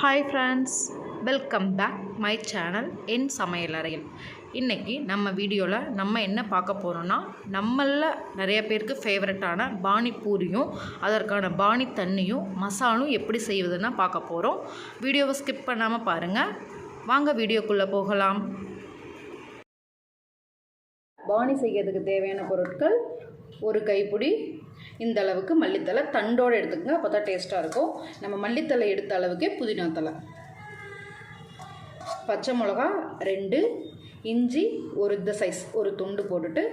Hi friends, welcome back my channel என் சமையலறையில். இன்றைக்கி நம்ம வீடியோவில் நம்ம என்ன பார்க்க போகிறோன்னா, நம்மளில் நிறைய பேருக்கு ஃபேவரட்டான பானிபூரியும் அதற்கான பானி தண்ணியும் மசாலும் எப்படி செய்வதுன்னு பார்க்க போகிறோம். வீடியோவை ஸ்கிப் பண்ணாமல் பாருங்கள். வாங்க வீடியோக்குள்ளே போகலாம். பானி செய்கிறதுக்கு தேவையான பொருட்கள்: ஒரு கைப்பிடி இந்த அளவுக்கு மல்லித்தலை தண்டோடு எடுத்துக்கங்க, அப்போ தான் டேஸ்ட்டாக இருக்கும். நம்ம மல்லித்தலை எடுத்த அளவுக்கே புதினா தலை, பச்சை மிளகா 2, இஞ்சி ஒரு இந்த சைஸ் ஒரு துண்டு போட்டுட்டு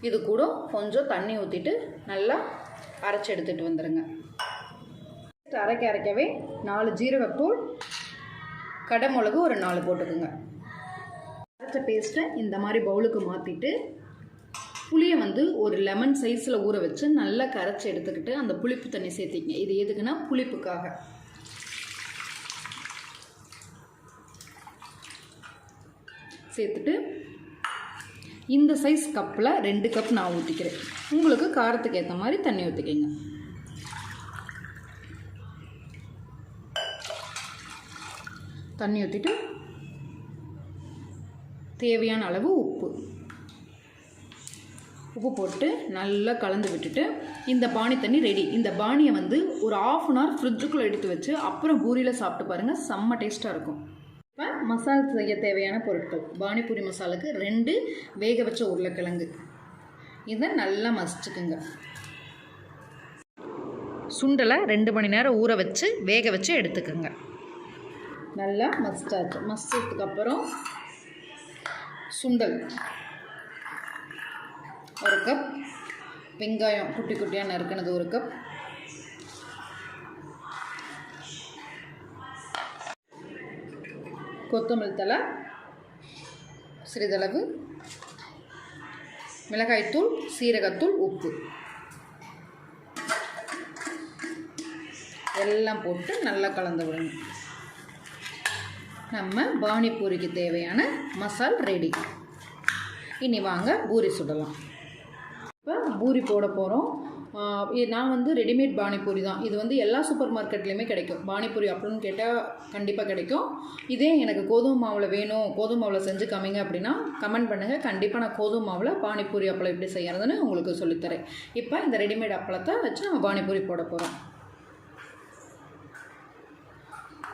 இது கூட கொஞ்சம் தண்ணி ஊற்றிட்டு நல்லா அரைச்சி எடுத்துகிட்டு வந்துடுங்க. அரைக்கவே 4 ஜீரகத்தூள், கடை மிளகு ஒரு 4 போட்டுக்குங்க. அரைச்ச பேஸ்ட்டை இந்த மாதிரி பவுலுக்கு மாற்றிட்டு புளியை ஒரு லெமன் சைஸில் ஊற வச்சு நல்லா கரைச்சி எடுத்துக்கிட்டு அந்த புளிப்பு தண்ணி சேர்த்திங்க. இது எதுக்குன்னா புளிப்புக்காக. சேர்த்துட்டு இந்த சைஸ் கப்பில் 2 கப் நான் ஊற்றிக்கிறேன். உங்களுக்கு காரத்துக்கு ஏற்ற மாதிரி தண்ணி ஊற்றிக்கிங்க. தண்ணி ஊற்றிட்டு தேவையான அளவு உப்பு போட்டு நல்லா கலந்து விட்டுட்டு இந்த பானி தண்ணி ரெடி. இந்த பானியை ஒரு 1/2 அன் ஹவர் ஃப்ரிட்ஜுக்குள்ளே எடுத்து வச்சு அப்புறம் பூரியில் சாப்பிட்டு பாருங்கள், செம்ம டேஸ்ட்டாக இருக்கும். இப்போ மசாலா செய்ய தேவையான பொருட்கள்: பானிபூரி மசாலுக்கு 2 வேக வச்ச உருளைக்கிழங்கு, இதை நல்லா மசிச்சுக்குங்க. சுண்டலை 2 மணி நேரம் ஊற வச்சு வேக வச்சு எடுத்துக்கோங்க. நல்லா மசிச்சாச்சு. மசிச்சதுக்கப்புறம் சுண்டல் 1 கப், வெங்காயம் குட்டி குட்டியாக நறுக்கினது 1 கப், கொத்தமல்லி தழை சிறிதளவு, மிளகாய்த்தூள், சீரகத்தூள், உப்பு எல்லாம் போட்டு நல்லா கலந்து விடணும். நம்ம பானிபூரிக்கு தேவையான மசால் ரெடி. இனி வாங்க பூரி சுடலாம். இப்போ பூரி போட போகிறோம். நான் ரெடிமேட் பானிபூரி தான். இது எல்லா சூப்பர் மார்க்கெட்லேயுமே கிடைக்கும். பானிபூரி அப்படின்னு கேட்டால் கண்டிப்பாக கிடைக்கும். இதே எனக்கு கோதுமை மாவில் வேணும், கோதுமை மாவில் செஞ்சு காமிங்க அப்படின்னா கமெண்ட் பண்ணுங்கள். கண்டிப்பாக நான் கோதுமை மாவில் பானிபூரி அப்பளம் எப்படி செய்கிறதுன்னு உங்களுக்கு சொல்லித்தரேன். இப்போ இந்த ரெடிமேட் அப்பளத்தை வச்சு நம்ம பானிபூரி போட போகிறோம்.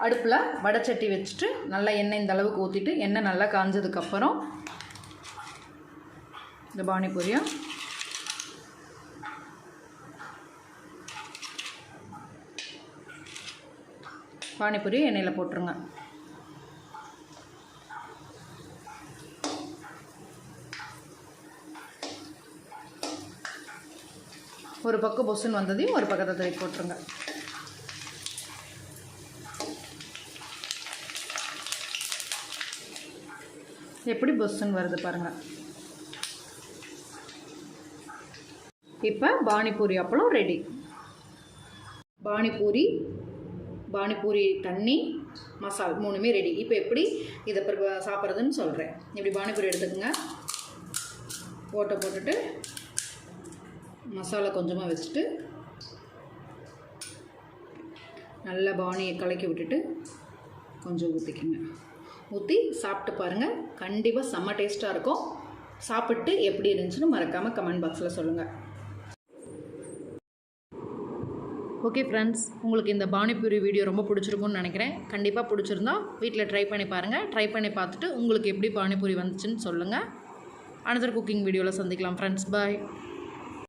அடுப்பில் வடைச்சட்டி வச்சுட்டு நல்லா எண்ணெய் இந்த அளவுக்கு ஊற்றிட்டு எண்ணெய் நல்லா காஞ்சதுக்கப்புறம் இந்த பானிபூரி எண்ணெயில் போட்டுருங்க. ஒரு பக்கம் பொசுன்னு வந்ததையும் ஒரு பக்கத்தை திருப்பி போட்டுருங்க. எப்படி பொசுன்னு வருது பாருங்கள். இப்போ பானிபூரி அப்பளம் ரெடி. பானிபூரி தண்ணி, மசால் 3மே ரெடி. இப்போ எப்படி இதை சாப்பிட்றதுன்னு சொல்கிறேன். இப்படி பானிபூரி எடுத்துக்கோங்க. ஓட்டை போட்டுட்டு மசாலா கொஞ்சமாக வச்சுட்டு நல்லா பானியை கலக்கி விட்டுட்டு கொஞ்சம் ஊற்றிக்குங்க. ஊற்றி சாப்பிட்டு பாருங்கள், கண்டிப்பாக செம்ம டேஸ்ட்டாக இருக்கும். சாப்பிட்டு எப்படி இருந்துச்சுன்னு மறக்காமல் கமெண்ட் பாக்ஸில் சொல்லுங்கள். ஓகே ஃப்ரெண்ட்ஸ், உங்களுக்கு இந்த பானிபூரி வீடியோ ரொம்ப பிடிச்சிருக்கும்னு நினைக்கிறேன். கண்டிப்பாக பிடிச்சிருந்தா வீட்டில் ட்ரை பண்ணி பாருங்கள். ட்ரை பண்ணி பார்த்துட்டு உங்களுக்கு எப்படி பானிபூரி வந்துச்சுன்னு சொல்லுங்கள். அனதர் குக்கிங் வீடியோவில் சந்திக்கலாம் ஃப்ரெண்ட்ஸ். பாய்.